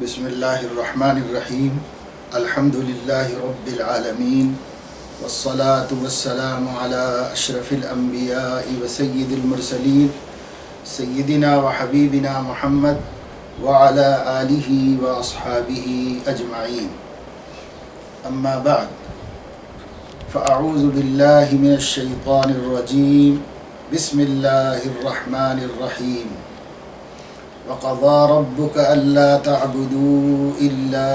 بسم اللہ الرحمن الرحیم الحمد للہ رب العالمین والصلاة والسلام علی اشرف الانبیاء وسید المرسلین سیدنا وحبیبنا محمد وعلی آلہ واصحابہ اجمعین اما بعد فاعوذ باللہ من الشیطان الرجیم بسم اللہ الرحمن الرحیم وقضى ربك ألا تعبدوا إلا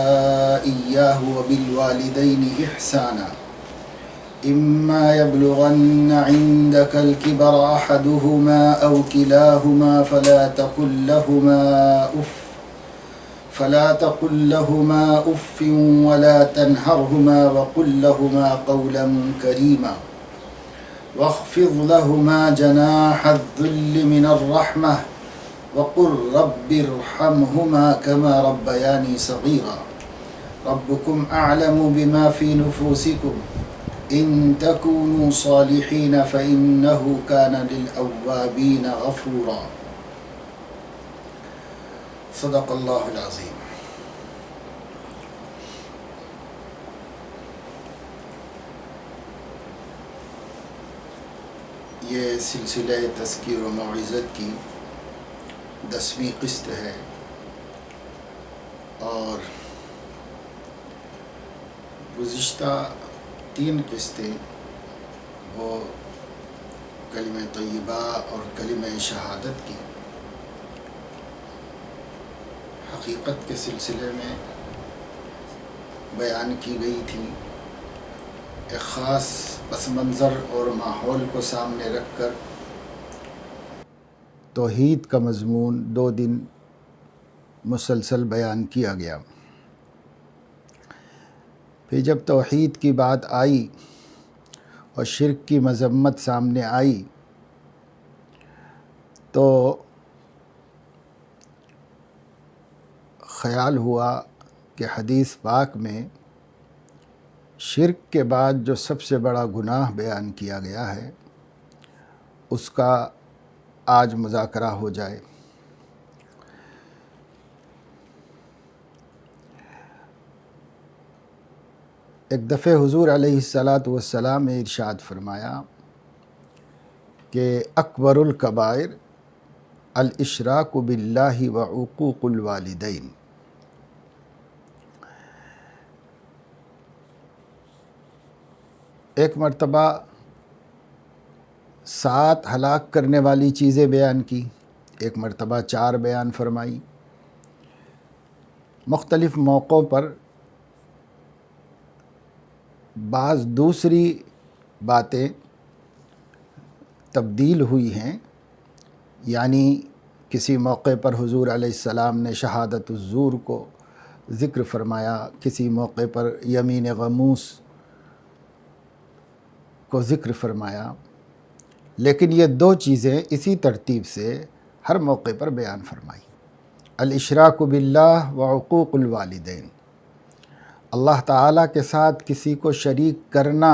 إياه وبالوالدين إحسانا إما يبلغن عندك الكبر أحدهما أو كلاهما فلا تقل لهما أف ولا تنهرهما وقل لهما قولا كريما واخفض لهما جناح الذل من الرحمة وقل رب ارحمهما كما ربياني صغيرا ربكم أعلم بما في نفوسكم إن تكونوا صالحين فإنه كان للأوابين غفورا صدق الله العظيم. یہ سلسلہ تذکیر و موعظت کی 10ویں قسط ہے اور گزشتہ 3 قسطیں وہ کلمہ طیبہ اور کلمہ شہادت کی حقیقت کے سلسلے میں بیان کی گئی تھی. ایک خاص پس منظر اور ماحول کو سامنے رکھ کر توحید کا مضمون 2 دن مسلسل بیان کیا گیا. پھر جب توحید کی بات آئی اور شرک کی مذمت سامنے آئی تو خیال ہوا کہ حدیث پاک میں شرک کے بعد جو سب سے بڑا گناہ بیان کیا گیا ہے اس کا آج مذاکرہ ہو جائے. ایک دفعہ حضور علیہ السلام نے ارشاد فرمایا کہ اکبر الکبائر الاشراک باللہ وعقوق الوالدین. ایک مرتبہ 7 ہلاک کرنے والی چیزیں بیان کی، ایک مرتبہ 4 بیان فرمائی. مختلف موقعوں پر بعض دوسری باتیں تبدیل ہوئی ہیں، یعنی کسی موقع پر حضور علیہ السلام نے شہادت الزور کو ذکر فرمایا، کسی موقع پر یمین غموس کو ذکر فرمایا، لیکن یہ 2 چیزیں اسی ترتیب سے ہر موقع پر بیان فرمائی. الاشراک باللہ وعقوق الوالدین، اللہ تعالیٰ کے ساتھ کسی کو شریک کرنا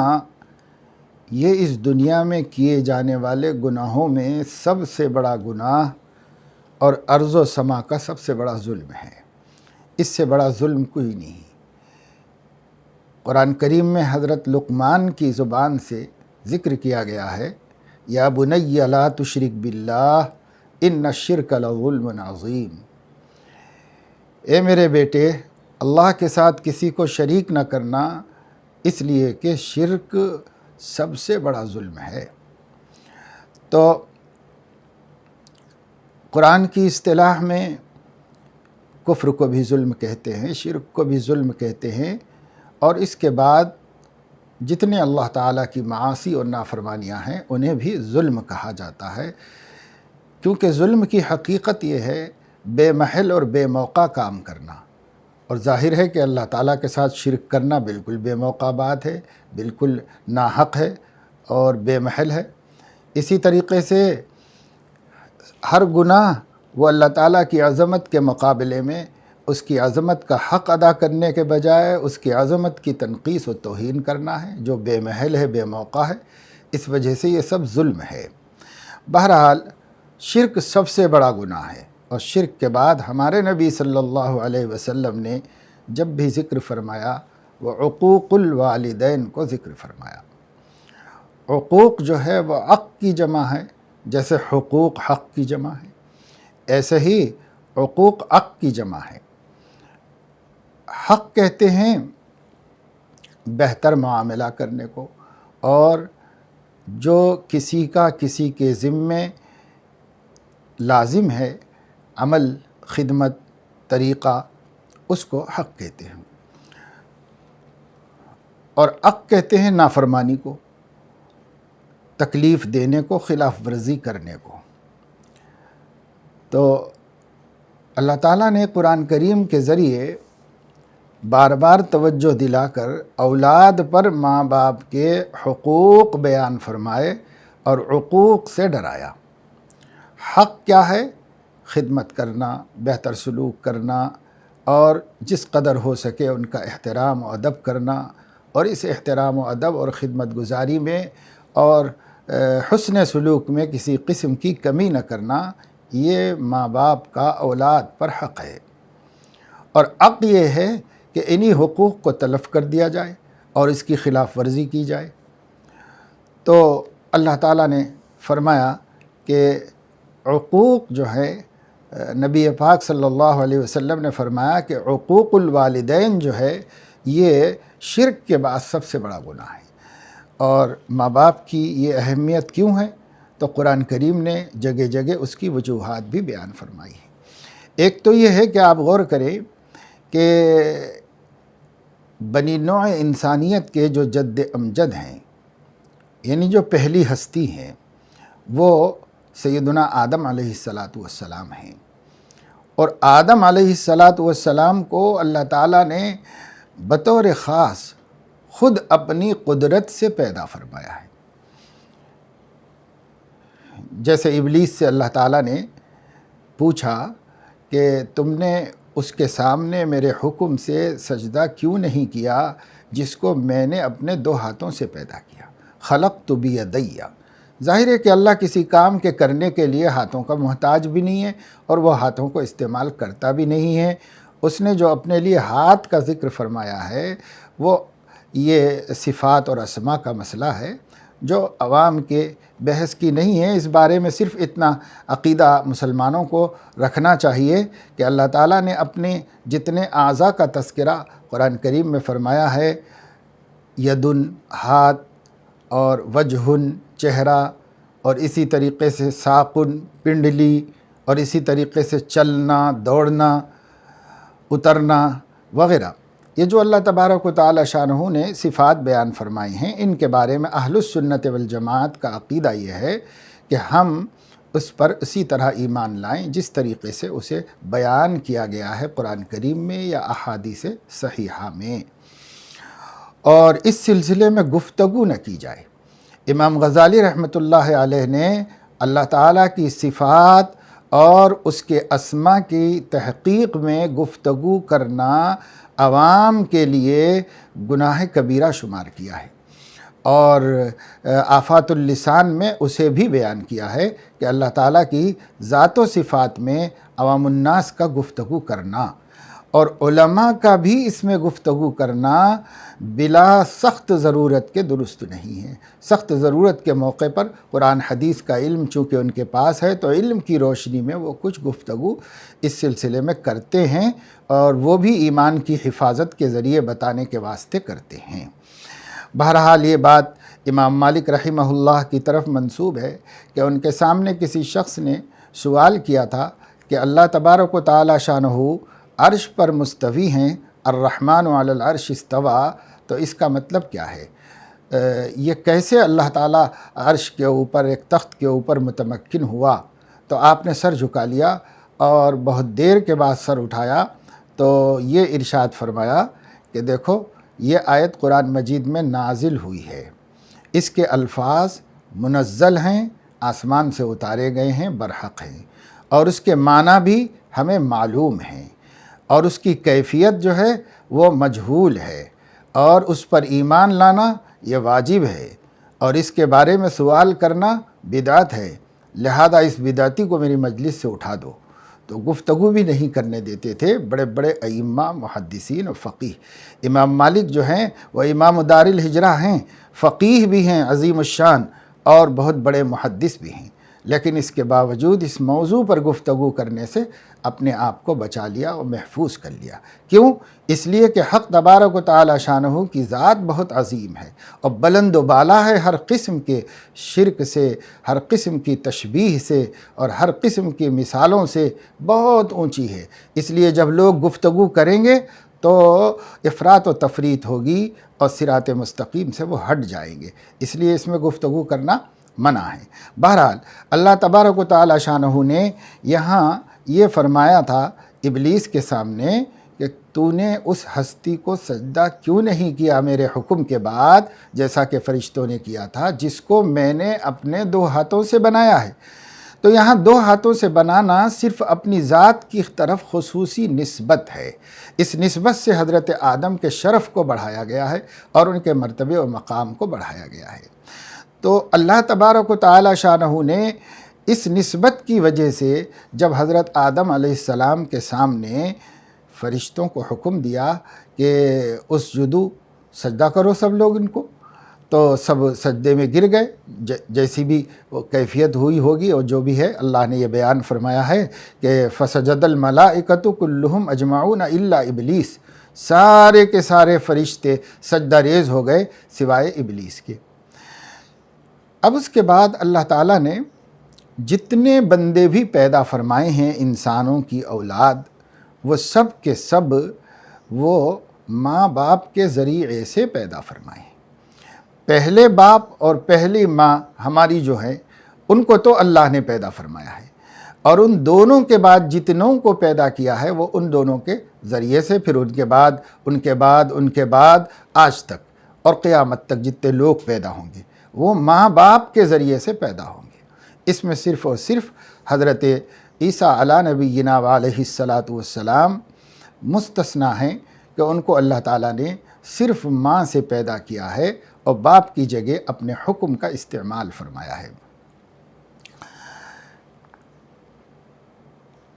یہ اس دنیا میں کیے جانے والے گناہوں میں سب سے بڑا گناہ اور ارض و سما کا سب سے بڑا ظلم ہے. اس سے بڑا ظلم کوئی نہیں. قرآن کریم میں حضرت لقمان کی زبان سے ذکر کیا گیا ہے، یا بنی لا تشرک باللہ ان الشرک لظلم عظیم. اے میرے بیٹے، اللہ کے ساتھ کسی کو شریک نہ کرنا، اس لیے کہ شرک سب سے بڑا ظلم ہے. تو قرآن کی اصطلاح میں کفر کو بھی ظلم کہتے ہیں، شرک کو بھی ظلم کہتے ہیں، اور اس کے بعد جتنے اللہ تعالیٰ کی معاصی اور نافرمانیاں ہیں انہیں بھی ظلم کہا جاتا ہے، کیونکہ ظلم کی حقیقت یہ ہے بے محل اور بے موقع کام کرنا. اور ظاہر ہے کہ اللہ تعالیٰ کے ساتھ شرک کرنا بالکل بے موقع بات ہے، بالکل ناحق ہے اور بے محل ہے. اسی طریقے سے ہر گناہ وہ اللہ تعالیٰ کی عظمت کے مقابلے میں اس کی عظمت کا حق ادا کرنے کے بجائے اس کی عظمت کی تنقیص و توہین کرنا ہے، جو بے محل ہے، بے موقع ہے. اس وجہ سے یہ سب ظلم ہے. بہرحال شرک سب سے بڑا گناہ ہے. اور شرک کے بعد ہمارے نبی صلی اللہ علیہ وسلم نے جب بھی ذکر فرمایا وہ عقوق الوالدین کو ذکر فرمایا۔ عقوق جو ہے وہ عق کی جمع ہے، جیسے حقوق حق کی جمع ہے، ایسے ہی عقوق عق کی جمع ہے۔ حق کہتے ہیں بہتر معاملہ کرنے کو، اور جو کسی کا کسی کے ذمے لازم ہے عمل، خدمت، طریقہ، اس کو حق کہتے ہیں۔ اور عق کہتے ہیں نافرمانی کو، تکلیف دینے کو، خلاف ورزی کرنے کو۔ تو اللہ تعالیٰ نے قرآن کریم کے ذریعے بار بار توجہ دلا کر اولاد پر ماں باپ کے حقوق بیان فرمائے اور عقوق سے ڈرایا۔ حق کیا ہے؟ خدمت کرنا، بہتر سلوک کرنا، اور جس قدر ہو سکے ان کا احترام و ادب کرنا، اور اس احترام و ادب اور خدمت گزاری میں اور حسن سلوک میں کسی قسم کی کمی نہ کرنا، یہ ماں باپ کا اولاد پر حق ہے۔ اور حق یہ ہے کہ انہی حقوق کو تلف کر دیا جائے اور اس کی خلاف ورزی کی جائے۔ تو اللہ تعالیٰ نے فرمایا کہ عقوق جو ہے، نبی پاک صلی اللہ علیہ وسلم نے فرمایا کہ عقوق الوالدین جو ہے یہ شرک کے بعد سب سے بڑا گناہ ہے۔ اور ماں باپ کی یہ اہمیت کیوں ہے؟ تو قرآن کریم نے جگہ جگہ اس کی وجوہات بھی بیان فرمائی ہیں۔ ایک تو یہ ہے کہ آپ غور کریں کہ بنی نوع انسانیت کے جو جد امجد ہیں، یعنی جو پہلی ہستی ہیں، وہ سیدنا آدم علیہ السلام ہیں۔ اور آدم علیہ السلام کو اللہ تعالیٰ نے بطور خاص خود اپنی قدرت سے پیدا فرمایا ہے۔ جیسے ابلیس سے اللہ تعالیٰ نے پوچھا کہ تم نے اس کے سامنے میرے حکم سے سجدہ کیوں نہیں کیا جس کو میں نے اپنے 2 ہاتھوں سے پیدا کیا؟ خلقت بیدی۔ ظاہر ہے کہ اللہ کسی کام کے کرنے کے لیے ہاتھوں کا محتاج بھی نہیں ہے، اور وہ ہاتھوں کو استعمال کرتا بھی نہیں ہے۔ اس نے جو اپنے لیے ہاتھ کا ذکر فرمایا ہے وہ یہ صفات اور اسماء کا مسئلہ ہے جو عوام کے بحث کی نہیں ہے۔ اس بارے میں صرف اتنا عقیدہ مسلمانوں کو رکھنا چاہیے کہ اللہ تعالیٰ نے اپنے جتنے اعضاء کا تذکرہ قرآن کریم میں فرمایا ہے، یدن ہاتھ، اور وجہن چہرہ، اور اسی طریقے سے ساقن پنڈلی، اور اسی طریقے سے چلنا، دوڑنا، اترنا وغیرہ، یہ جو اللہ تبارک و تعالی شانہ نے صفات بیان فرمائی ہیں، ان کے بارے میں اہل السنت والجماعت کا عقیدہ یہ ہے کہ ہم اس پر اسی طرح ایمان لائیں جس طریقے سے اسے بیان کیا گیا ہے قرآن کریم میں یا احادیث صحیحہ میں، اور اس سلسلے میں گفتگو نہ کی جائے۔ امام غزالی رحمۃ اللہ علیہ نے اللہ تعالیٰ کی صفات اور اس کے اسماء کی تحقیق میں گفتگو کرنا عوام کے لیے گناہ کبیرہ شمار کیا ہے، اور آفات اللسان میں اسے بھی بیان کیا ہے کہ اللہ تعالیٰ کی ذات و صفات میں عوام الناس کا گفتگو کرنا اور علماء کا بھی اس میں گفتگو کرنا بلا سخت ضرورت کے درست نہیں ہے۔ سخت ضرورت کے موقع پر قرآن حدیث کا علم چونکہ ان کے پاس ہے تو علم کی روشنی میں وہ کچھ گفتگو اس سلسلے میں کرتے ہیں، اور وہ بھی ایمان کی حفاظت کے ذریعے بتانے کے واسطے کرتے ہیں۔ بہرحال یہ بات امام مالک رحمہ اللہ کی طرف منسوب ہے کہ ان کے سامنے کسی شخص نے سوال کیا تھا کہ اللہ تبارک و تعالی شانہ عرش پر مستوی ہیں، الرحمن علی العرش استویٰ، تو اس کا مطلب کیا ہے؟ یہ کیسے اللہ تعالیٰ عرش کے اوپر ایک تخت کے اوپر متمکن ہوا؟ تو آپ نے سر جھکا لیا اور بہت دیر کے بعد سر اٹھایا تو یہ ارشاد فرمایا کہ دیکھو یہ آیت قرآن مجید میں نازل ہوئی ہے، اس کے الفاظ منزل ہیں، آسمان سے اتارے گئے ہیں، برحق ہیں، اور اس کے معنی بھی ہمیں معلوم ہیں، اور اس کی کیفیت جو ہے وہ مجہول ہے، اور اس پر ایمان لانا یہ واجب ہے، اور اس کے بارے میں سوال کرنا بدعت ہے، لہذا اس بدعتی کو میری مجلس سے اٹھا دو۔ تو گفتگو بھی نہیں کرنے دیتے تھے بڑے بڑے ائمہ محدثین و فقیہ۔ امام مالک جو ہیں وہ امام دار الہجرہ ہیں، فقیہ بھی ہیں عظیم الشان اور بہت بڑے محدث بھی ہیں، لیکن اس کے باوجود اس موضوع پر گفتگو کرنے سے اپنے آپ کو بچا لیا اور محفوظ کر لیا۔ کیوں؟ اس لیے کہ حق تبارک و تعالی شانہ کی ذات بہت عظیم ہے اور بلند و بالا ہے، ہر قسم کے شرک سے، ہر قسم کی تشبیہ سے اور ہر قسم کی مثالوں سے بہت اونچی ہے۔ اس لیے جب لوگ گفتگو کریں گے تو افراط و تفریط ہوگی اور صراط مستقیم سے وہ ہٹ جائیں گے، اس لیے اس میں گفتگو کرنا منع ہے۔ بہرحال اللہ تبارک و تعالی شانہ نے یہاں یہ فرمایا تھا ابلیس کے سامنے کہ تو نے اس ہستی کو سجدہ کیوں نہیں کیا میرے حکم کے بعد، جیسا کہ فرشتوں نے کیا تھا، جس کو میں نے اپنے 2 ہاتھوں سے بنایا ہے۔ تو یہاں 2 ہاتھوں سے بنانا صرف اپنی ذات کی طرف خصوصی نسبت ہے، اس نسبت سے حضرت آدم کے شرف کو بڑھایا گیا ہے اور ان کے مرتبے و مقام کو بڑھایا گیا ہے۔ تو اللہ تبارک و تعالی شانہ نے اس نسبت کی وجہ سے جب حضرت آدم علیہ السلام کے سامنے فرشتوں کو حکم دیا کہ اسجدو، سجدہ کرو سب لوگ ان کو، تو سب سجدے میں گر گئے، جیسی بھی وہ کیفیت ہوئی ہوگی اور جو بھی ہے اللہ نے یہ بیان فرمایا ہے کہ فسجد الملائکۃ کلہم اجمعون الا ابلیس، سارے کے سارے فرشتے سجدہ ریز ہو گئے سوائے ابلیس کے۔ اب اس کے بعد اللہ تعالیٰ نے جتنے بندے بھی پیدا فرمائے ہیں انسانوں کی اولاد، وہ سب کے سب وہ ماں باپ کے ذریعے سے پیدا فرمائے ہیں۔ پہلے باپ اور پہلی ماں ہماری جو ہے ان کو تو اللہ نے پیدا فرمایا ہے، اور ان دونوں کے بعد جتنوں کو پیدا کیا ہے وہ ان دونوں کے ذریعے سے، پھر ان کے بعد ان کے بعد ان کے بعد آج تک اور قیامت تک جتنے لوگ پیدا ہوں گے وہ ماں باپ کے ذریعے سے پیدا ہوں گے۔ اس میں صرف اور صرف حضرت عیسیٰ علیہ نبینا علیہ السلام مستثنیٰ ہیں کہ ان کو اللہ تعالیٰ نے صرف ماں سے پیدا کیا ہے اور باپ کی جگہ اپنے حکم کا استعمال فرمایا ہے۔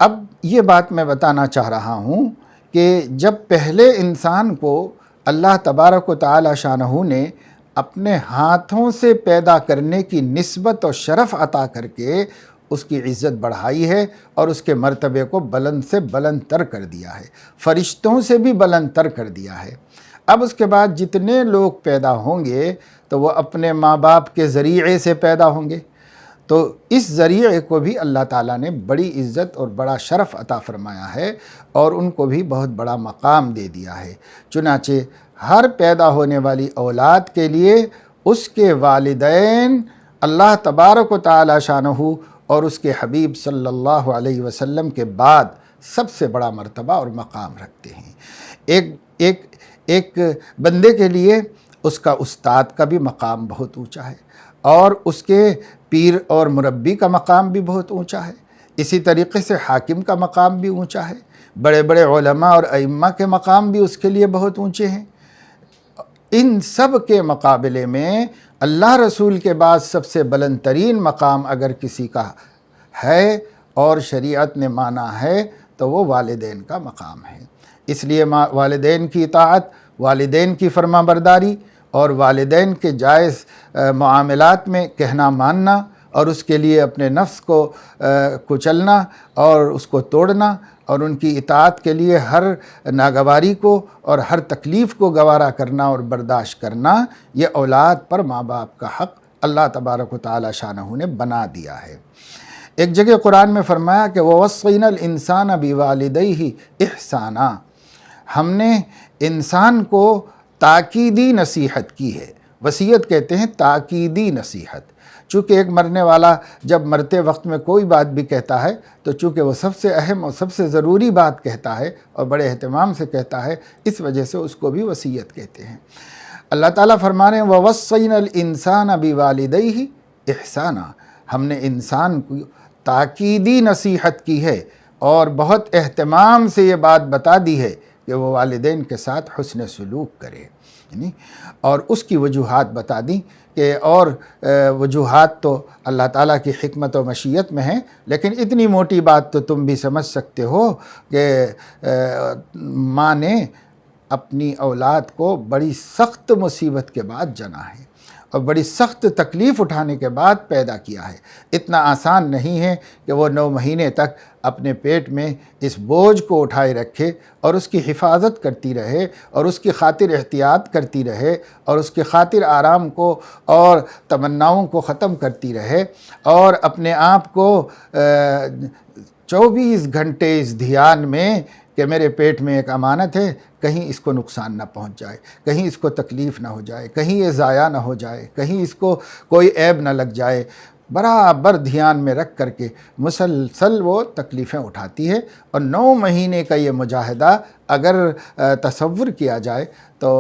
اب یہ بات میں بتانا چاہ رہا ہوں کہ جب پہلے انسان کو اللہ تبارک و تعالی شانہ نے اپنے ہاتھوں سے پیدا کرنے کی نسبت اور شرف عطا کر کے اس کی عزت بڑھائی ہے اور اس کے مرتبے کو بلند سے بلند تر کر دیا ہے، فرشتوں سے بھی بلند تر کر دیا ہے۔ اب اس کے بعد جتنے لوگ پیدا ہوں گے تو وہ اپنے ماں باپ کے ذریعے سے پیدا ہوں گے، تو اس ذریعے کو بھی اللہ تعالیٰ نے بڑی عزت اور بڑا شرف عطا فرمایا ہے اور ان کو بھی بہت بڑا مقام دے دیا ہے۔ چنانچہ ہر پیدا ہونے والی اولاد کے لیے اس کے والدین اللہ تبارک و تعالی شانہ اور اس کے حبیب صلی اللہ علیہ وسلم کے بعد سب سے بڑا مرتبہ اور مقام رکھتے ہیں۔ ایک بندے کے لیے اس کا استاد کا بھی مقام بہت اونچا ہے اور اس کے پیر اور مربی کا مقام بھی بہت اونچا ہے، اسی طریقے سے حاکم کا مقام بھی اونچا ہے، بڑے بڑے علماء اور ائمہ کے مقام بھی اس کے لیے بہت اونچے ہیں۔ ان سب کے مقابلے میں اللہ رسول کے بعد سب سے بلند ترین مقام اگر کسی کا ہے اور شریعت نے مانا ہے تو وہ والدین کا مقام ہے۔ اس لیے والدین کی اطاعت، والدین کی فرما برداری اور والدین کے جائز معاملات میں کہنا ماننا اور اس کے لیے اپنے نفس کو کچلنا اور اس کو توڑنا اور ان کی اطاعت کے لیے ہر ناگواری کو اور ہر تکلیف کو گوارا کرنا اور برداشت کرنا، یہ اولاد پر ماں باپ کا حق اللہ تبارک و تعالی شانہ نے بنا دیا ہے۔ ایک جگہ قرآن میں فرمایا کہ وَوَصَّيْنَا الْإِنسَانَ بِوَالِدَيْهِ إِحْسَانًا، ہم نے انسان کو تاکیدی نصیحت کی ہے۔ وصیت کہتے ہیں تاکیدی نصیحت، چونکہ ایک مرنے والا جب مرتے وقت میں کوئی بات بھی کہتا ہے تو چونکہ وہ سب سے اہم اور سب سے ضروری بات کہتا ہے اور بڑے اہتمام سے کہتا ہے، اس وجہ سے اس کو بھی وصیت کہتے ہیں۔ اللہ تعالیٰ فرما رہے ہیں وَوَصَّيْنَا الْإِنسَانَ بِوَالِدَيْهِ إِحْسَانًا، ہم نے انسان کو تاکیدی نصیحت کی ہے اور بہت اہتمام سے یہ بات بتا دی ہے کہ وہ والدین کے ساتھ حسن سلوک کرے، یعنی اور اس کی وجوہات بتا دیں کہ اور وجوہات تو اللہ تعالیٰ کی حکمت و مشیت میں ہیں، لیکن اتنی موٹی بات تو تم بھی سمجھ سکتے ہو کہ ماں نے اپنی اولاد کو بڑی سخت مصیبت کے بعد جنا ہے اور بڑی سخت تکلیف اٹھانے کے بعد پیدا کیا ہے۔ اتنا آسان نہیں ہے کہ وہ 9 مہینے تک اپنے پیٹ میں اس بوجھ کو اٹھائے رکھے اور اس کی حفاظت کرتی رہے اور اس کی خاطر احتیاط کرتی رہے اور اس کی خاطر آرام کو اور تمناؤں کو ختم کرتی رہے اور اپنے آپ کو 24 گھنٹے اس دھیان میں کہ میرے پیٹ میں ایک امانت ہے، کہیں اس کو نقصان نہ پہنچ جائے، کہیں اس کو تکلیف نہ ہو جائے، کہیں یہ ضائع نہ ہو جائے، کہیں اس کو کوئی عیب نہ لگ جائے، برابر دھیان میں رکھ کر کے مسلسل وہ تکلیفیں اٹھاتی ہے۔ اور 9 مہینے کا یہ مجاہدہ اگر تصور کیا جائے تو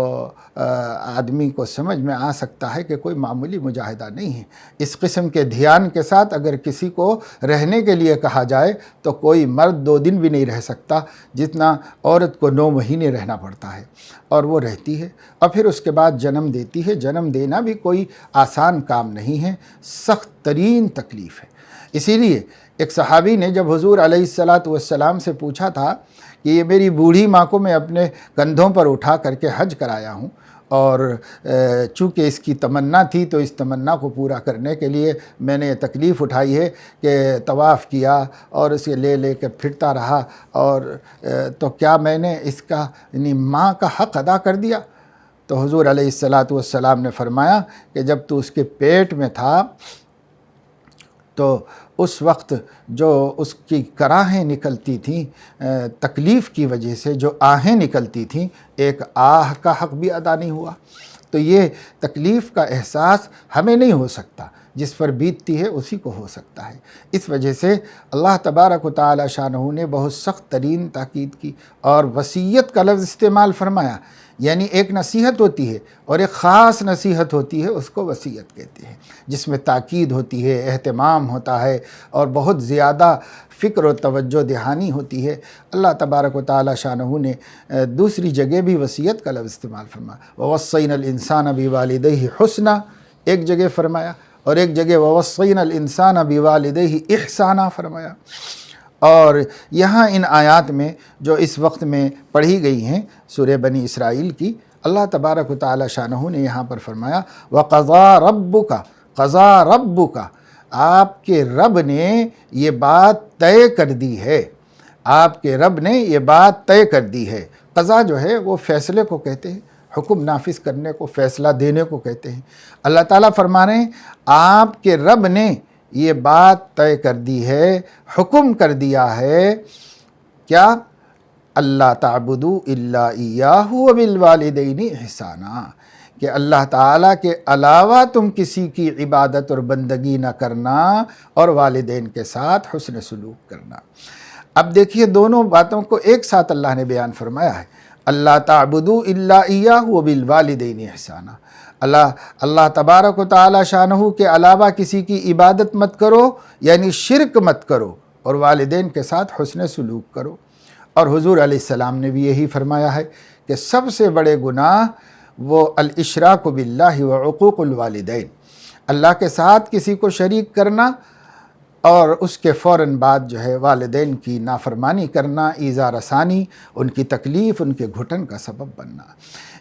آدمی کو سمجھ میں آ سکتا ہے کہ کوئی معمولی مجاہدہ نہیں ہے۔ اس قسم کے دھیان کے ساتھ اگر کسی کو رہنے کے لیے کہا جائے تو کوئی مرد 2 دن بھی نہیں رہ سکتا جتنا عورت کو 9 مہینے رہنا پڑتا ہے، اور وہ رہتی ہے اور پھر اس کے بعد جنم دیتی ہے۔ جنم دینا بھی کوئی آسان کام نہیں ہے، سخت ترین تکلیف ہے۔ اسی لیے ایک صحابی نے جب حضور علیہ السلام سے پوچھا تھا کہ یہ میری بوڑھی ماں کو میں اپنے کندھوں پر اٹھا کر کے حج کرایا ہوں، اور چونکہ اس کی تمنا تھی تو اس تمنا کو پورا کرنے کے لیے میں نے یہ تکلیف اٹھائی ہے کہ طواف کیا اور اسے لے کے پھرتا رہا، اور تو کیا میں نے اس کا یعنی ماں کا حق ادا کر دیا؟ تو حضور علیہ السلام نے فرمایا کہ جب تو اس کے پیٹ میں تھا تو اس وقت جو اس کی کراہیں نکلتی تھیں تکلیف کی وجہ سے، جو آہیں نکلتی تھیں، ایک آہ کا حق بھی ادا نہیں ہوا۔ تو یہ تکلیف کا احساس ہمیں نہیں ہو سکتا، جس پر بیتتی ہے اسی کو ہو سکتا ہے۔ اس وجہ سے اللہ تبارک و تعالی شانہ نے بہت سخت ترین تاکید کی اور وصیت کا لفظ استعمال فرمایا، یعنی ایک نصیحت ہوتی ہے اور ایک خاص نصیحت ہوتی ہے، اس کو وصیت کہتے ہیں، جس میں تاکید ہوتی ہے، اہتمام ہوتا ہے اور بہت زیادہ فکر و توجہ دہانی ہوتی ہے۔ اللہ تبارک و تعالی شانہ نے دوسری جگہ بھی وصیت کا لفظ استعمال فرمایا، وَوَصَّيْنَا الْإِنسَانَ بِوَالِدَيْهِ حُسْنًا، ایک جگہ فرمایا، اور ایک جگہ وَوَصَّيْنَا الْإِنسَانَ بِوَالِدَيْهِ إِحْسَانًا فرمایا۔ اور یہاں ان آیات میں جو اس وقت میں پڑھی گئی ہیں سورہ بنی اسرائیل کی، اللہ تبارک و تعالی شانہ نے یہاں پر فرمایا وَقَضَىٰ رَبُّكَ، قضا ربک، آپ کے رب نے یہ بات طے کر دی ہے، آپ کے رب نے یہ بات طے کر دی ہے۔ قضا جو ہے وہ فیصلے کو کہتے ہیں، حکم نافذ کرنے کو، فیصلہ دینے کو کہتے ہیں۔ اللہ تعالیٰ فرما رہے ہیں آپ کے رب نے یہ بات طے کر دی ہے، حکم کر دیا ہے، کیا؟ اللہ تعبدوا الا ایاہ وبالوالدین احسانا، کہ اللہ تعالیٰ کے علاوہ تم کسی کی عبادت اور بندگی نہ کرنا اور والدین کے ساتھ حسن سلوک کرنا۔ اب دیکھیے دونوں باتوں کو ایک ساتھ اللہ نے بیان فرمایا ہے، اللہ تعبدوا الا ایاہ وبالوالدین احسانا، اللہ تبارک و تعالی شانہ کے علاوہ کسی کی عبادت مت کرو، یعنی شرک مت کرو، اور والدین کے ساتھ حسن سلوک کرو۔ اور حضور علیہ السلام نے بھی یہی فرمایا ہے کہ سب سے بڑے گناہ وہ الاشراک باللہ وعقوق الوالدین، اللہ کے ساتھ کسی کو شریک کرنا اور اس کے فوراً بعد جو ہے والدین کی نافرمانی کرنا، ایذا رسانی، ان کی تکلیف، ان کے گھٹن کا سبب بننا۔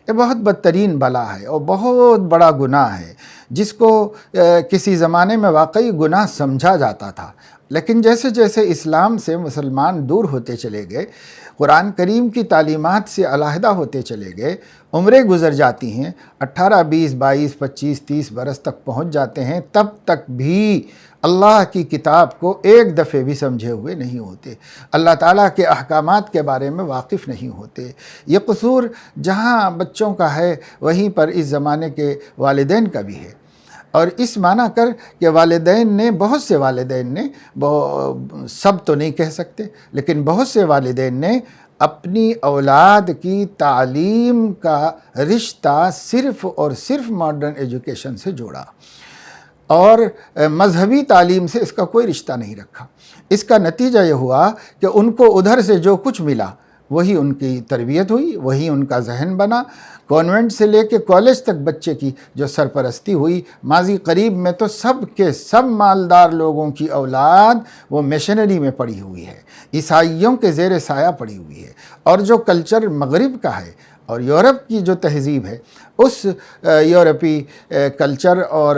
یہ بہت بدترین بلا ہے اور بہت بڑا گناہ ہے، جس کو کسی زمانے میں واقعی گناہ سمجھا جاتا تھا، لیکن جیسے جیسے اسلام سے مسلمان دور ہوتے چلے گئے، قرآن کریم کی تعلیمات سے علیحدہ ہوتے چلے گئے، عمریں گزر جاتی ہیں، 18، 20، 22، 25، 30 برس تک پہنچ جاتے ہیں، تب تک بھی اللہ کی کتاب کو ایک دفعے بھی سمجھے ہوئے نہیں ہوتے، اللہ تعالیٰ کے احکامات کے بارے میں واقف نہیں ہوتے۔ یہ قصور جہاں بچوں کا ہے وہیں پر اس زمانے کے والدین کا بھی ہے، اور اس معنی کر کہ والدین نے، بہت سے والدین نے، سب تو نہیں کہہ سکتے لیکن بہت سے والدین نے اپنی اولاد کی تعلیم کا رشتہ صرف اور صرف ماڈرن ایجوکیشن سے جوڑا، اور مذہبی تعلیم سے اس کا کوئی رشتہ نہیں رکھا۔ اس کا نتیجہ یہ ہوا کہ ان کو ادھر سے جو کچھ ملا وہی ان کی تربیت ہوئی، وہی ان کا ذہن بنا۔ کانوینٹ سے لے کے کالج تک بچے کی جو سرپرستی ہوئی، ماضی قریب میں تو سب کے سب مالدار لوگوں کی اولاد وہ مشنری میں پڑی ہوئی ہے، عیسائیوں کے زیر سایہ پڑی ہوئی ہے۔ اور جو کلچر مغرب کا ہے اور یورپ کی جو تہذیب ہے، اس یورپی کلچر اور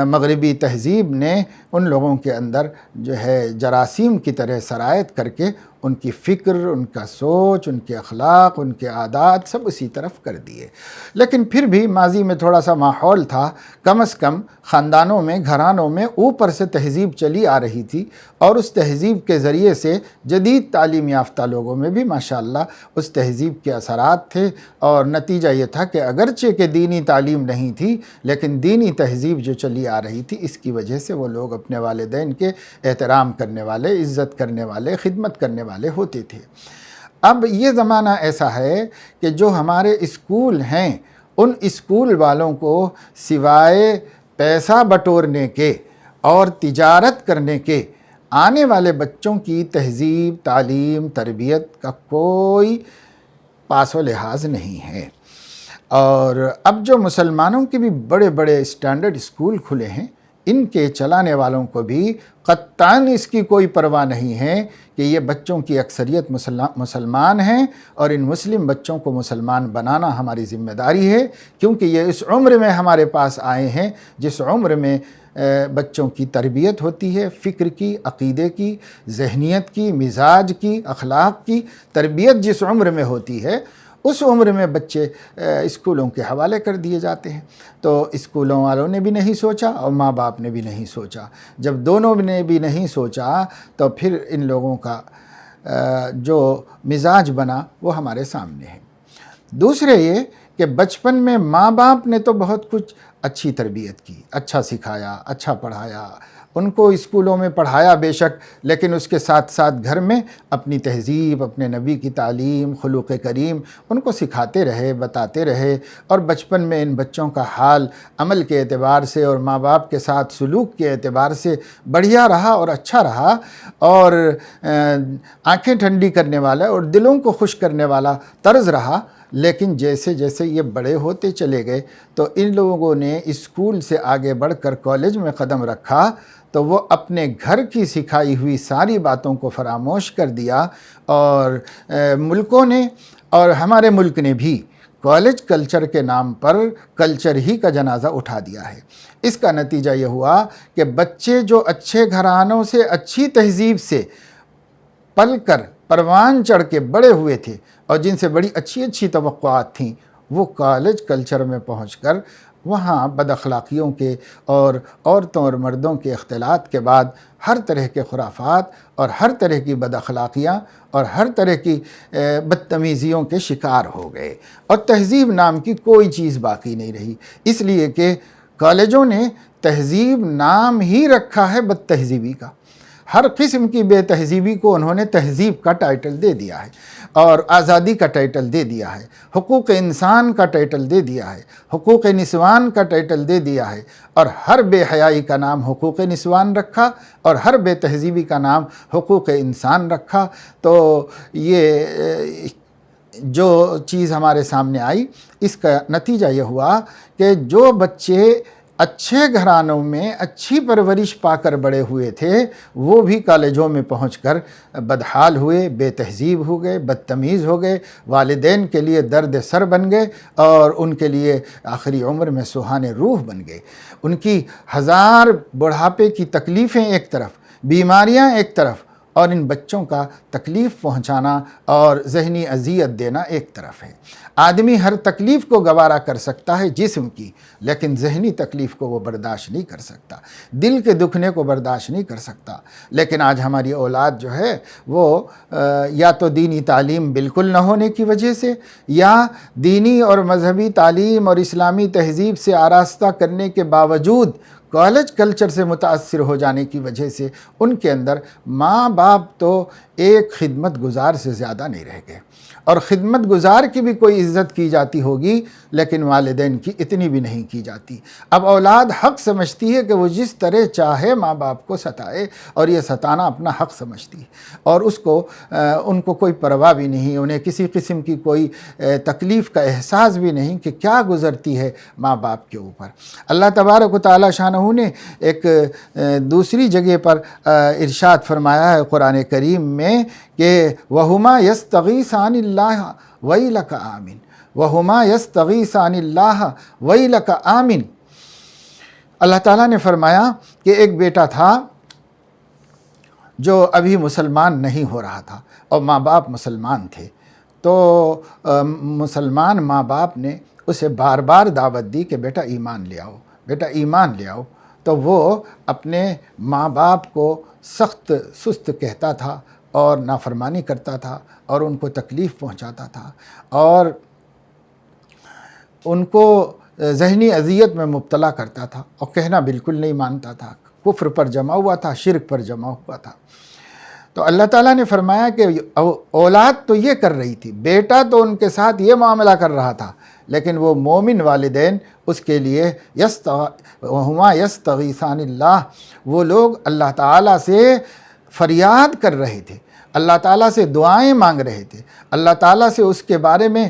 مغربی تہذیب نے ان لوگوں کے اندر جو ہے جراثیم کی طرح سرایت کر کے ان کی فکر، ان کا سوچ، ان کے اخلاق، ان کے عادات سب اسی طرف کر دیے۔ لیکن پھر بھی ماضی میں تھوڑا سا ماحول تھا، کم از کم خاندانوں میں، گھرانوں میں اوپر سے تہذیب چلی آ رہی تھی، اور اس تہذیب کے ذریعے سے جدید تعلیم یافتہ لوگوں میں بھی ماشاءاللہ اس تہذیب کے اثرات تھے، اور نتیجہ یہ تھا کہ اگرچہ کہ دینی تعلیم نہیں تھی، لیکن دینی تہذیب جو چلی آ رہی تھی، اس کی وجہ سے وہ لوگ اپنے والدین کے احترام کرنے والے، عزت کرنے والے، خدمت کرنے والے ہوتے تھے۔ اب یہ زمانہ ایسا ہے کہ جو ہمارے اسکول ہیں، ان اسکول والوں کو سوائے پیسہ بٹورنے کے اور تجارت کرنے کے آنے والے بچوں کی تہذیب، تعلیم، تربیت کا کوئی پاس و لحاظ نہیں ہے۔ اور اب جو مسلمانوں کے بھی بڑے بڑے اسٹینڈرڈ اسکول کھلے ہیں، ان کے چلانے والوں کو بھی قطعاً اس کی کوئی پرواہ نہیں ہے کہ یہ بچوں کی اکثریت مسلمان ہیں، اور ان مسلم بچوں کو مسلمان بنانا ہماری ذمہ داری ہے، کیونکہ یہ اس عمر میں ہمارے پاس آئے ہیں جس عمر میں بچوں کی تربیت ہوتی ہے، فکر کی، عقیدے کی، ذہنیت کی، مزاج کی، اخلاق کی تربیت جس عمر میں ہوتی ہے، اس عمر میں بچے اسکولوں کے حوالے کر دیے جاتے ہیں۔ تو اسکولوں والوں نے بھی نہیں سوچا اور ماں باپ نے بھی نہیں سوچا۔ جب دونوں نے بھی نہیں سوچا تو پھر ان لوگوں کا جو مزاج بنا وہ ہمارے سامنے ہے۔ دوسرے یہ کہ بچپن میں ماں باپ نے تو بہت کچھ اچھی تربیت کی، اچھا سکھایا، اچھا پڑھایا، ان کو اسکولوں میں پڑھایا بے شک، لیکن اس کے ساتھ ساتھ گھر میں اپنی تہذیب، اپنے نبی کی تعلیم، خلق کریم ان کو سکھاتے رہے، بتاتے رہے، اور بچپن میں ان بچوں کا حال عمل کے اعتبار سے اور ماں باپ کے ساتھ سلوک کے اعتبار سے بڑھیا رہا اور اچھا رہا، اور آنکھیں ٹھنڈی کرنے والا اور دلوں کو خوش کرنے والا طرز رہا۔ لیکن جیسے جیسے یہ بڑے ہوتے چلے گئے تو ان لوگوں نے اسکول سے آگے بڑھ کر کالج میں قدم رکھا تو وہ اپنے گھر کی سکھائی ہوئی ساری باتوں کو فراموش کر دیا، اور ملکوں نے اور ہمارے ملک نے بھی کالج کلچر کے نام پر کلچر ہی کا جنازہ اٹھا دیا ہے۔ اس کا نتیجہ یہ ہوا کہ بچے جو اچھے گھرانوں سے، اچھی تہذیب سے پل کر پروان چڑھ کے بڑے ہوئے تھے اور جن سے بڑی اچھی اچھی توقعات تھیں، وہ کالج کلچر میں پہنچ کر وہاں بد اخلاقیوں کے اور عورتوں اور مردوں کے اختلاط کے بعد ہر طرح کے خرافات اور ہر طرح کی بد اخلاقیاں اور ہر طرح کی بدتمیزیوں کے شکار ہو گئے، اور تہذیب نام کی کوئی چیز باقی نہیں رہی، اس لیے کہ کالجوں نے تہذیب نام ہی رکھا ہے بد تہذیبی کا۔ ہر قسم کی بے تہذیبی کو انہوں نے تہذیب کا ٹائٹل دے دیا ہے، اور آزادی کا ٹائٹل دے دیا ہے، حقوق انسان کا ٹائٹل دے دیا ہے، حقوق نسوان کا ٹائٹل دے دیا ہے، اور ہر بے حیائی کا نام حقوق نسوان رکھا اور ہر بے تہذیبی کا نام حقوق انسان رکھا۔ تو یہ جو چیز ہمارے سامنے آئی، اس کا نتیجہ یہ ہوا کہ جو بچے اچھے گھرانوں میں اچھی پرورش پا کر بڑے ہوئے تھے، وہ بھی کالجوں میں پہنچ کر بدحال ہوئے، بے تہذیب ہو گئے، بدتمیز ہو گئے، والدین کے لیے درد سر بن گئے، اور ان کے لیے آخری عمر میں سوہانے روح بن گئے۔ ان کی ہزار بڑھاپے کی تکلیفیں ایک طرف، بیماریاں ایک طرف، اور ان بچوں کا تکلیف پہنچانا اور ذہنی اذیت دینا ایک طرف ہے۔ آدمی ہر تکلیف کو گوارا کر سکتا ہے جسم کی، لیکن ذہنی تکلیف کو وہ برداشت نہیں کر سکتا، دل کے دکھنے کو برداشت نہیں کر سکتا۔ لیکن آج ہماری اولاد جو ہے وہ یا تو دینی تعلیم بالکل نہ ہونے کی وجہ سے، یا دینی اور مذہبی تعلیم اور اسلامی تہذیب سے آراستہ کرنے کے باوجود کالج کلچر سے متاثر ہو جانے کی وجہ سے ان کے اندر ماں باپ تو ایک خدمت گزار سے زیادہ نہیں رہ گئے، اور خدمت گزار کی بھی کوئی عزت کی جاتی ہوگی لیکن والدین کی اتنی بھی نہیں کی جاتی۔ اب اولاد حق سمجھتی ہے کہ وہ جس طرح چاہے ماں باپ کو ستائے، اور یہ ستانا اپنا حق سمجھتی ہے، اور ان کو کوئی پرواہ بھی نہیں، انہیں کسی قسم کی کوئی تکلیف کا احساس بھی نہیں کہ کیا گزرتی ہے ماں باپ کے اوپر۔ اللہ تبارک و تعالی شانہ نے ایک دوسری جگہ پر ارشاد فرمایا ہے قرآن کریم میں کہ وَهُمَا يَسْتَغِيثَانِ اللَّهَ وَيْلَكَ آمِنْ، وَهُمَا يَسْتَغِيثَانِ اللَّهَ وَيْلَكَ آمِنْ۔ اللہ تعالیٰ نے فرمایا کہ ایک بیٹا تھا جو ابھی مسلمان نہیں ہو رہا تھا، اور ماں باپ مسلمان تھے، تو مسلمان ماں باپ نے اسے بار بار دعوت دی کہ بیٹا ایمان لے آؤ، بیٹا ایمان لے آؤ، تو وہ اپنے ماں باپ کو سخت سست کہتا تھا اور نافرمانی کرتا تھا، اور ان کو تکلیف پہنچاتا تھا، اور ان کو ذہنی اذیت میں مبتلا کرتا تھا، اور کہنا بالکل نہیں مانتا تھا، کفر پر جمع ہوا تھا، شرک پر جمع ہوا تھا۔ تو اللہ تعالیٰ نے فرمایا کہ اولاد تو یہ کر رہی تھی، بیٹا تو ان کے ساتھ یہ معاملہ کر رہا تھا، لیکن وہ مومن والدین اس کے لیے وَهُمَا يَسْتَغِيثَانِ اللَّهَ، وہ لوگ اللہ تعالیٰ سے فریاد کر رہے تھے، اللہ تعالیٰ سے دعائیں مانگ رہے تھے، اللہ تعالیٰ سے اس کے بارے میں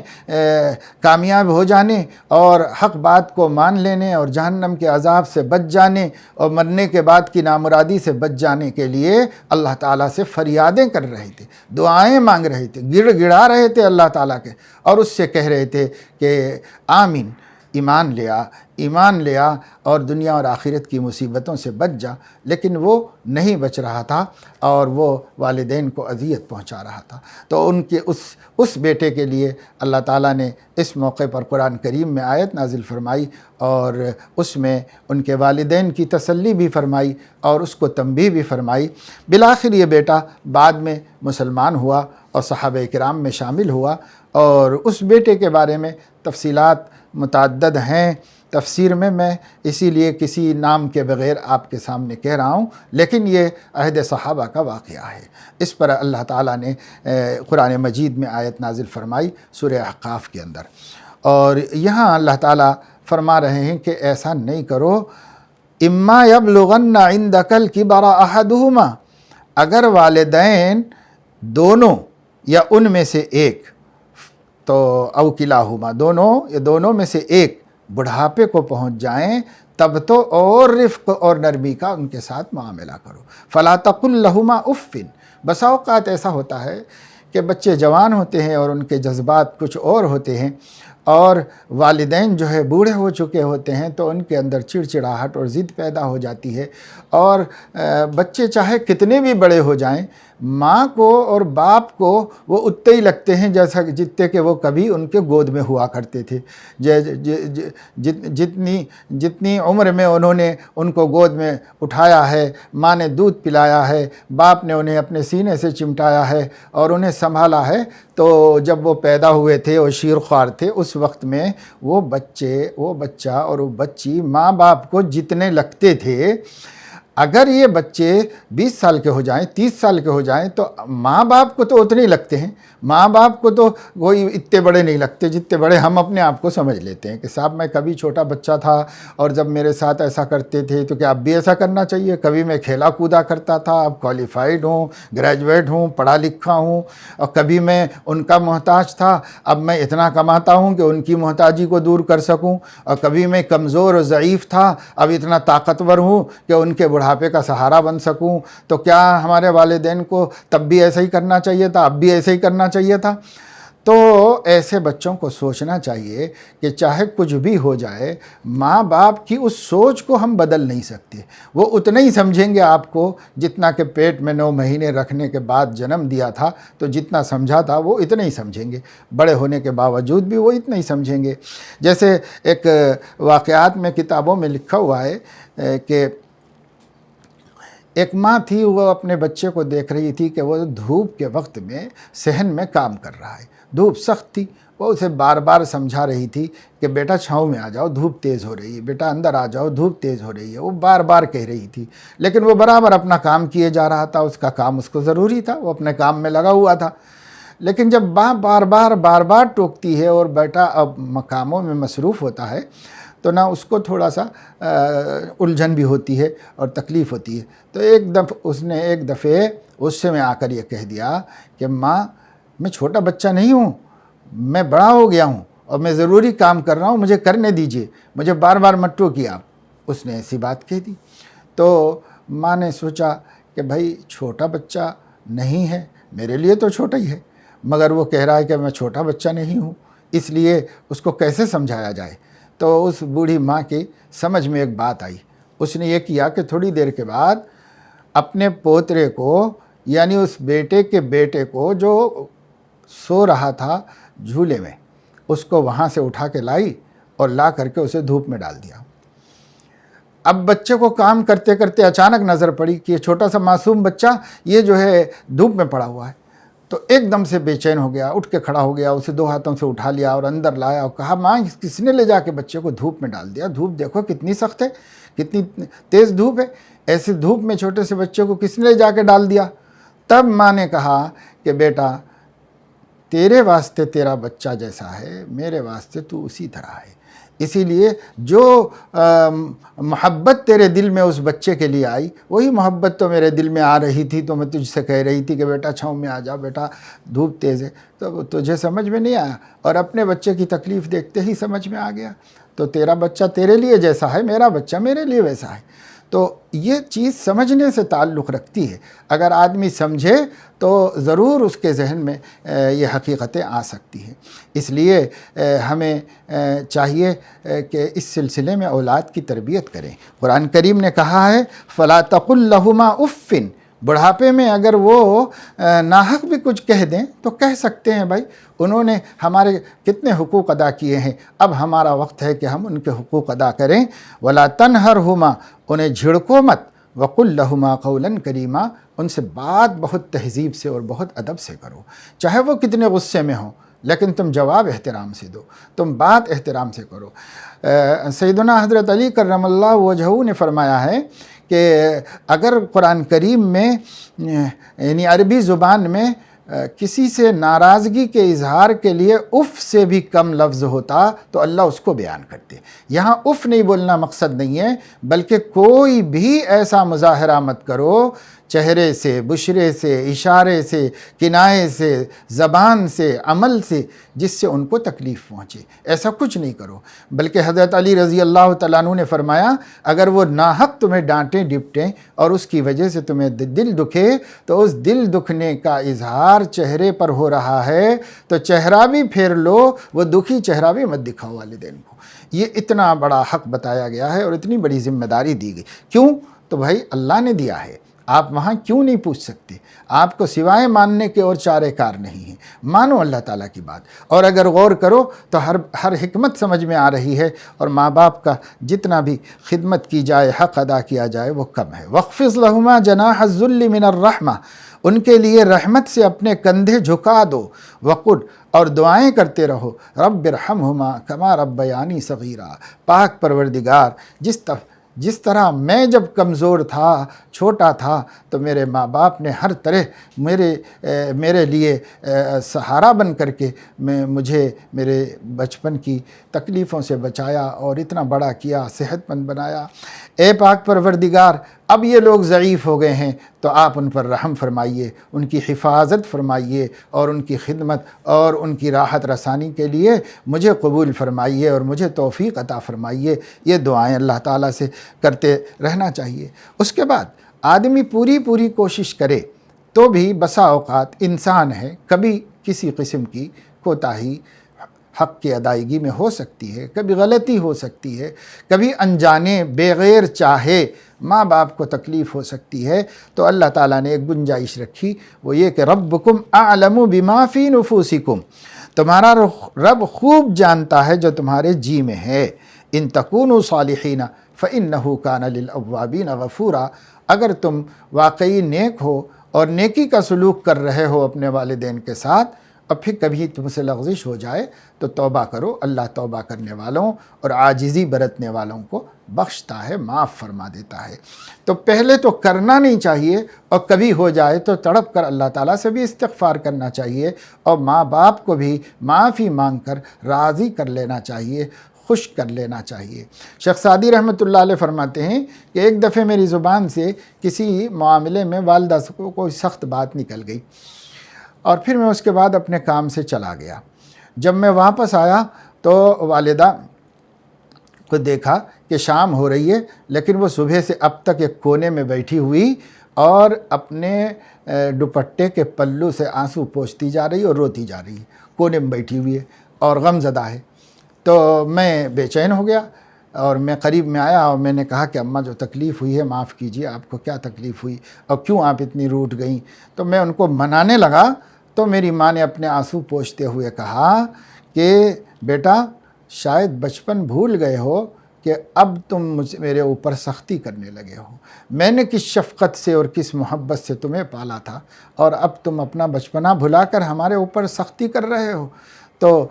کامیاب ہو جانے اور حق بات کو مان لینے اور جہنم کے عذاب سے بچ جانے اور مرنے کے بعد کی نامرادی سے بچ جانے کے لیے اللہ تعالیٰ سے فریادیں کر رہے تھے، دعائیں مانگ رہے تھے، گڑ گڑا رہے تھے اللہ تعالیٰ کے، اور اس سے کہہ رہے تھے کہ آمین، ایمان لیا، ایمان لیا اور دنیا اور آخرت کی مصیبتوں سے بچ جا، لیکن وہ نہیں بچ رہا تھا اور وہ والدین کو اذیت پہنچا رہا تھا۔ تو ان کے اس بیٹے کے لیے اللہ تعالیٰ نے اس موقع پر قرآن کریم میں آیت نازل فرمائی، اور اس میں ان کے والدین کی تسلی بھی فرمائی اور اس کو تنبیہ بھی فرمائی۔ بالآخر یہ بیٹا بعد میں مسلمان ہوا اور صحابہ کرام میں شامل ہوا، اور اس بیٹے کے بارے میں تفصیلات متعدد ہیں تفسیر میں اسی لیے کسی نام کے بغیر آپ کے سامنے کہہ رہا ہوں، لیکن یہ عہد صحابہ کا واقعہ ہے۔ اس پر اللہ تعالیٰ نے قرآن مجید میں آیت نازل فرمائی سورہ احقاف کے اندر، اور یہاں اللہ تعالیٰ فرما رہے ہیں کہ ایسا نہیں کرو، اما یبلغن عندک الکبر احدہما، اگر والدین دونوں یا ان میں سے ایک، تو او کلاہما، دونوں یا دونوں میں سے ایک بڑھاپے کو پہنچ جائیں، تب تو اور رفق اور نرمی کا ان کے ساتھ معاملہ کرو۔ فلا تقل لہما اف، بسا اوقات ایسا ہوتا ہے کہ بچے جوان ہوتے ہیں اور ان کے جذبات کچھ اور ہوتے ہیں، اور والدین جو ہے بوڑھے ہو چکے ہوتے ہیں، تو ان کے اندر چڑچڑاہٹ اور ضد پیدا ہو جاتی ہے، اور بچے چاہے کتنے بھی بڑے ہو جائیں، ماں کو اور باپ کو وہ اتنے ہی لگتے ہیں جیسا جتنے کہ وہ کبھی ان کے گود میں ہوا کرتے تھے۔ جتنی عمر میں انہوں نے ان کو گود میں اٹھایا ہے، ماں نے دودھ پلایا ہے، باپ نے انہیں اپنے سینے سے چمٹایا ہے اور انہیں سنبھالا ہے، تو جب وہ پیدا ہوئے تھے اور شیر خوار تھے، اس وقت میں وہ بچہ اور وہ بچی ماں باپ کو جتنے لگتے تھے، اگر یہ بچے 20 سال کے ہو جائیں، 30 سال کے ہو جائیں، تو ماں باپ کو تو اتنے ہی لگتے ہیں، ماں باپ کو تو کوئی اتنے بڑے نہیں لگتے جتنے بڑے ہم اپنے آپ کو سمجھ لیتے ہیں کہ صاحب میں کبھی چھوٹا بچہ تھا اور جب میرے ساتھ ایسا کرتے تھے تو کیا اب بھی ایسا کرنا چاہیے؟ کبھی میں کھیلا کودا کرتا تھا، اب کوالیفائڈ ہوں، گریجویٹ ہوں، پڑھا لکھا ہوں، اور کبھی میں ان کا محتاج تھا، اب میں اتنا کماتا ہوں کہ ان کی محتاجی کو دور کر سکوں، اور کبھی میں کمزور اور ضعیف تھا، اب اتنا طاقتور ہوں کہ ان کے بڑھاپے کا سہارا بن سکوں۔ تو کیا ہمارے والدین کو تب بھی ایسا ہی کرنا چاہیے تھا، اب بھی ایسے ہی کرنا چاہیے تھا؟ تو ایسے بچوں کو سوچنا چاہیے کہ چاہے کچھ بھی ہو جائے، ماں باپ کی اس سوچ کو ہم بدل نہیں سکتے، وہ اتنا ہی سمجھیں گے آپ کو جتنا کہ پیٹ میں 9 مہینے رکھنے کے بعد جنم دیا تھا، تو جتنا سمجھا تھا وہ اتنا ہی سمجھیں گے، بڑے ہونے کے باوجود بھی وہ اتنا ہی سمجھیں گے۔ جیسے ایک واقعات میں کتابوں میں لکھا ہوا ہے کہ ایک ماں تھی، وہ اپنے بچے کو دیکھ رہی تھی کہ وہ دھوپ کے وقت میں صحن میں کام کر رہا ہے، دھوپ سخت تھی، وہ اسے بار بار سمجھا رہی تھی کہ بیٹا چھاؤں میں آ جاؤ، دھوپ تیز ہو رہی ہے، بیٹا اندر آ جاؤ، دھوپ تیز ہو رہی ہے، وہ بار بار کہہ رہی تھی، لیکن وہ برابر اپنا کام کیے جا رہا تھا، اس کا کام اس کو ضروری تھا، وہ اپنے کام میں لگا ہوا تھا۔ لیکن جب ماں بار بار ٹوکتی ہے اور بیٹا اب کاموں میں مصروف ہوتا ہے تو نہ اس کو تھوڑا سا الجھن بھی ہوتی ہے اور تکلیف ہوتی ہے۔ تو اس نے ایک دفعہ غصے میں آ کر یہ کہہ دیا کہ ماں، میں چھوٹا بچہ نہیں ہوں، میں بڑا ہو گیا ہوں اور میں ضروری کام کر رہا ہوں، مجھے کرنے دیجئے، مجھے بار بار مت ٹوکیے آپ۔ اس نے ایسی بات کہہ دی۔ تو ماں نے سوچا کہ بھائی چھوٹا بچہ نہیں ہے، میرے لیے تو چھوٹا ہی ہے، مگر وہ کہہ رہا ہے کہ میں چھوٹا بچہ نہیں ہوں، اس لیے اس کو کیسے سمجھایا جائے۔ تو اس بوڑھی ماں کی سمجھ میں ایک بات آئی۔ اس نے یہ کیا کہ تھوڑی دیر کے بعد اپنے پوترے کو، یعنی اس بیٹے کے بیٹے کو جو سو رہا تھا جھولے میں، اس کو وہاں سے اٹھا کے لائی اور لا کر کے اسے دھوپ میں ڈال دیا۔ اب بچے کو کام کرتے کرتے اچانک نظر پڑی کہ یہ چھوٹا سا معصوم بچہ یہ جو ہے دھوپ میں پڑا ہوا ہے، تو ایک دم سے بے چین ہو گیا، اٹھ کے کھڑا ہو گیا، اسے دو ہاتھوں سے اٹھا لیا اور اندر لایا اور کہا ماں کس نے لے جا کے بچے کو دھوپ میں ڈال دیا؟ دھوپ دیکھو کتنی سخت ہے، کتنی تیز دھوپ ہے، ایسے دھوپ میں چھوٹے سے بچے کو کس نے لے جا کے ڈال دیا؟ تب ماں نے کہا کہ بیٹا تیرے واسطے تیرا بچہ جیسا ہے، میرے واسطے تو اسی طرح ہے، اسی لیے جو محبت تیرے دل میں اس بچے کے لیے آئی، وہی محبت تو میرے دل میں آ رہی تھی، تو میں تجھ سے کہہ رہی تھی کہ بیٹا چھاؤں میں آ جا، بیٹا دھوپ تیز ہے، تو تجھے سمجھ میں نہیں آیا، اور اپنے بچے کی تکلیف دیکھتے ہی سمجھ میں آ گیا۔ تو تیرا بچہ تیرے لیے جیسا ہے، میرا بچہ میرے لیے ویسا ہے۔ تو یہ چیز سمجھنے سے تعلق رکھتی ہے، اگر آدمی سمجھے تو ضرور اس کے ذہن میں یہ حقیقتیں آ سکتی ہیں۔ اس لیے ہمیں چاہیے کہ اس سلسلے میں اولاد کی تربیت کریں۔ قرآن کریم نے کہا ہے فَلَا تَقُلْ لَهُمَا اُفٍّ، بڑھاپے میں اگر وہ ناحق بھی کچھ کہہ دیں تو کہہ سکتے ہیں، بھائی انہوں نے ہمارے کتنے حقوق ادا کیے ہیں، اب ہمارا وقت ہے کہ ہم ان کے حقوق ادا کریں۔ وَلَا تَنْهَرْهُمَا، انہیں جھڑکو مت، وَقُلْ لَهُمَا قَوْلًا كَرِيمًا، ان سے بات بہت تہذیب سے اور بہت ادب سے کرو، چاہے وہ کتنے غصے میں ہوں، لیکن تم جواب احترام سے دو، تم بات احترام سے کرو۔ سیدنا حضرت علی کرم اللہ وجہہ نے فرمایا ہے کہ اگر قرآن کریم میں یعنی عربی زبان میں کسی سے ناراضگی کے اظہار کے لیے اف سے بھی کم لفظ ہوتا تو اللہ اس کو بیان کرتے۔ یہاں اف نہیں بولنا مقصد نہیں ہے، بلکہ کوئی بھی ایسا مظاہرہ مت کرو، چہرے سے، بشرے سے، اشارے سے، کنائے سے، زبان سے، عمل سے، جس سے ان کو تکلیف پہنچے، ایسا کچھ نہیں کرو۔ بلکہ حضرت علی رضی اللہ تعالیٰ عنہ نے فرمایا اگر وہ ناحق تمہیں ڈانٹیں ڈپٹیں اور اس کی وجہ سے تمہیں دل دکھے تو اس دل دکھنے کا اظہار چہرے پر ہو رہا ہے تو چہرہ بھی پھیر لو، وہ دکھی چہرہ بھی مت دکھاؤ والدین کو۔ یہ اتنا بڑا حق بتایا گیا ہے اور اتنی بڑی ذمہ داری دی گئی۔ کیوں؟ تو بھائی اللہ نے دیا ہے، آپ وہاں کیوں نہیں پوچھ سکتے؟ آپ کو سوائے ماننے کے اور چارے کار نہیں ہیں، مانو اللہ تعالیٰ کی بات، اور اگر غور کرو تو ہر حکمت سمجھ میں آ رہی ہے، اور ماں باپ کا جتنا بھی خدمت کی جائے، حق ادا کیا جائے وہ کم ہے۔ وَاخْفِضْ لَهُمَا جَنَاحَ الذُّلِّ مِنَ الرَّحْمَةِ، ان کے لیے رحمت سے اپنے کندھے جھکا دو، وقل، اور دعائیں کرتے رہو، رب ارحمہما کما ربیانی صغیرا، پاک پروردگار جس طرح میں جب کمزور تھا، چھوٹا تھا، تو میرے ماں باپ نے ہر طرح میرے لیے سہارا بن کر کے مجھے میرے بچپن کی تکلیفوں سے بچایا اور اتنا بڑا کیا، صحت مند بنایا۔ اے پاک پروردگار، اب یہ لوگ ضعیف ہو گئے ہیں تو آپ ان پر رحم فرمائیے، ان کی حفاظت فرمائیے، اور ان کی خدمت اور ان کی راحت رسانی کے لیے مجھے قبول فرمائیے اور مجھے توفیق عطا فرمائیے۔ یہ دعائیں اللہ تعالیٰ سے کرتے رہنا چاہیے۔ اس کے بعد آدمی پوری کوشش کرے تو بھی بسا اوقات انسان ہے، کبھی کسی قسم کی کوتاہی حق کی ادائیگی میں ہو سکتی ہے، کبھی غلطی ہو سکتی ہے، کبھی انجانے بغیر چاہے ماں باپ کو تکلیف ہو سکتی ہے، تو اللہ تعالیٰ نے ایک گنجائش رکھی، وہ یہ کہ ربکم اعلم بما فی نفوسکم، تمہارا رب خوب جانتا ہے جو تمہارے جی میں ہے، ان تکونوا صالحین فإنہ کان للأوابین غفورا، اگر تم واقعی نیک ہو اور نیکی کا سلوک کر رہے ہو اپنے والدین کے ساتھ، اور پھر کبھی تم سے لغزش ہو جائے تو توبہ کرو، اللہ توبہ کرنے والوں اور عاجزی برتنے والوں کو بخشتا ہے، معاف فرما دیتا ہے۔ تو پہلے تو کرنا نہیں چاہیے، اور کبھی ہو جائے تو تڑپ کر اللہ تعالیٰ سے بھی استغفار کرنا چاہیے، اور ماں باپ کو بھی معافی مانگ کر راضی کر لینا چاہیے، خوش کر لینا چاہیے۔ شیخ سعدی رحمۃ اللہ علیہ فرماتے ہیں کہ ایک دفعہ میری زبان سے کسی معاملے میں والدہ کو کوئی سخت بات نکل گئی، اور پھر میں اس کے بعد اپنے کام سے چلا گیا۔ جب میں واپس آیا تو والدہ کو دیکھا کہ شام ہو رہی ہے، لیکن وہ صبح سے اب تک ایک کونے میں بیٹھی ہوئی اور اپنے دوپٹے کے پلو سے آنسو پوچھتی جا رہی اور روتی جا رہی ہے، کونے میں بیٹھی ہوئی ہے اور غم زدہ ہے۔ تو میں بے چین ہو گیا اور میں قریب میں آیا اور میں نے کہا کہ اماں جو تکلیف ہوئی ہے معاف کیجیے، آپ کو کیا تکلیف ہوئی اور کیوں آپ اتنی روٹھ گئیں؟ تو میں ان کو منانے لگا تو میری ماں نے اپنے آنسو پوچھتے ہوئے کہا کہ بیٹا شاید بچپن بھول گئے ہو کہ اب تم میرے اوپر سختی کرنے لگے ہو۔ میں نے کس شفقت سے اور کس محبت سے تمہیں پالا تھا، اور اب تم اپنا بچپنا بھلا کر ہمارے اوپر سختی کر رہے ہو۔ تو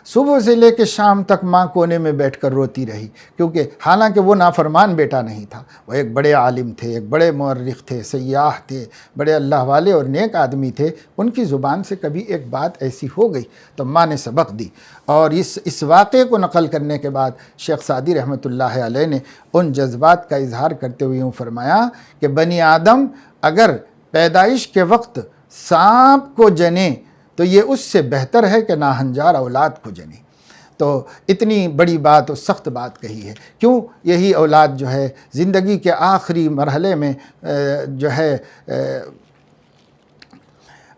صبح سے لے کے شام تک ماں کونے میں بیٹھ کر روتی رہی، کیونکہ حالانکہ وہ نافرمان بیٹا نہیں تھا، وہ ایک بڑے عالم تھے، ایک بڑے مورخ تھے، سیاح تھے، بڑے اللہ والے اور نیک آدمی تھے۔ ان کی زبان سے کبھی ایک بات ایسی ہو گئی تو ماں نے سبق دی، اور اس واقعے کو نقل کرنے کے بعد شیخ سعدی رحمۃ اللہ علیہ نے ان جذبات کا اظہار کرتے ہوئے یوں فرمایا کہ بنی آدم اگر پیدائش کے وقت سانپ کو جنے تو یہ اس سے بہتر ہے کہ ناہنجار اولاد کو جنے۔ تو اتنی بڑی بات اور سخت بات کہی ہے، کیوں؟ یہی اولاد جو ہے زندگی کے آخری مرحلے میں جو ہے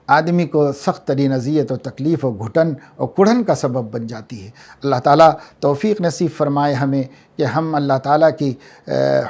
آدمی کو سخت ترین اذیت و تکلیف و گھٹن اور کڑھن کا سبب بن جاتی ہے۔ اللہ تعالیٰ توفیق نصیب فرمائے ہمیں کہ ہم اللہ تعالیٰ کی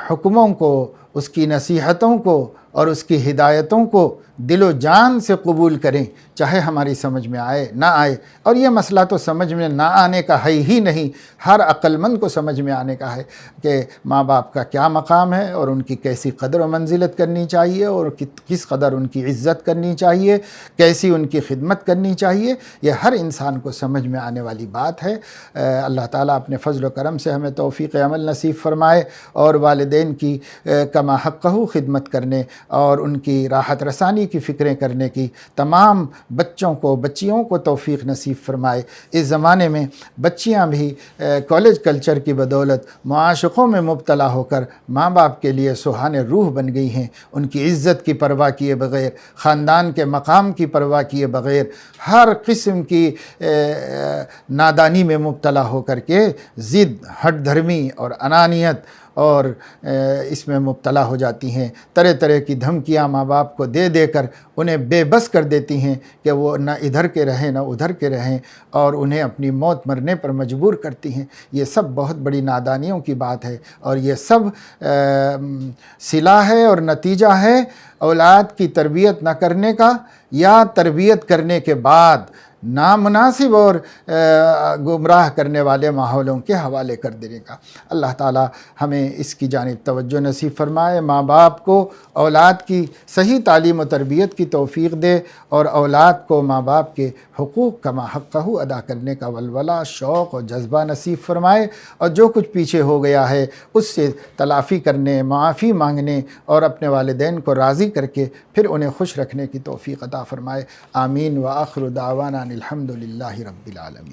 حکموں کو، اس کی نصیحتوں کو اور اس کی ہدایتوں کو دل و جان سے قبول کریں، چاہے ہماری سمجھ میں آئے نہ آئے۔ اور یہ مسئلہ تو سمجھ میں نہ آنے کا ہے ہی نہیں، ہر عقل مند کو سمجھ میں آنے کا ہے کہ ماں باپ کا کیا مقام ہے اور ان کی کیسی قدر و منزلت کرنی چاہیے، اور کس قدر ان کی عزت کرنی چاہیے، کیسی ان کی خدمت کرنی چاہیے۔ یہ ہر انسان کو سمجھ میں آنے والی بات ہے۔ اللہ تعالیٰ اپنے فضل و کرم سے ہمیں توفیق عمل نصیب فرمائے، اور والدین کی کما حقہ خدمت کرنے اور ان کی راحت رسانی کی فکریں کرنے کی تمام بچوں کو، بچیوں کو توفیق نصیب فرمائے۔ اس زمانے میں بچیاں بھی کالج کلچر کی بدولت معاشقوں میں مبتلا ہو کر ماں باپ کے لیے سہانے روح بن گئی ہیں، ان کی عزت کی پرواہ کیے بغیر، خاندان کے مقام کی پرواہ کیے بغیر، ہر قسم کی نادانی میں مبتلا ہو کر کے ضد، ہٹ دھرمی اور انانیت اور اس میں مبتلا ہو جاتی ہیں۔ طرح طرح کی دھمکیاں ماں باپ کو دے دے کر انہیں بے بس کر دیتی ہیں کہ وہ نہ ادھر کے رہیں نہ ادھر کے رہیں، اور انہیں اپنی موت مرنے پر مجبور کرتی ہیں۔ یہ سب بہت بڑی نادانیوں کی بات ہے، اور یہ سب صلہ ہے اور نتیجہ ہے اولاد کی تربیت نہ کرنے کا، یا تربیت کرنے کے بعد نامناسب اور گمراہ کرنے والے ماحولوں کے حوالے کر دینے کا۔ اللہ تعالیٰ ہمیں اس کی جانب توجہ نصیب فرمائے، ماں باپ کو اولاد کی صحیح تعلیم و تربیت کی توفیق دے، اور اولاد کو ماں باپ کے حقوق کما حقہ ادا کرنے کا ولولہ، شوق اور جذبہ نصیب فرمائے، اور جو کچھ پیچھے ہو گیا ہے اس سے تلافی کرنے، معافی مانگنے اور اپنے والدین کو راضی کر کے پھر انہیں خوش رکھنے کی توفیق عطا فرمائے۔ آمین۔ وآخر دعوانا الحمد للہ رب العالمین۔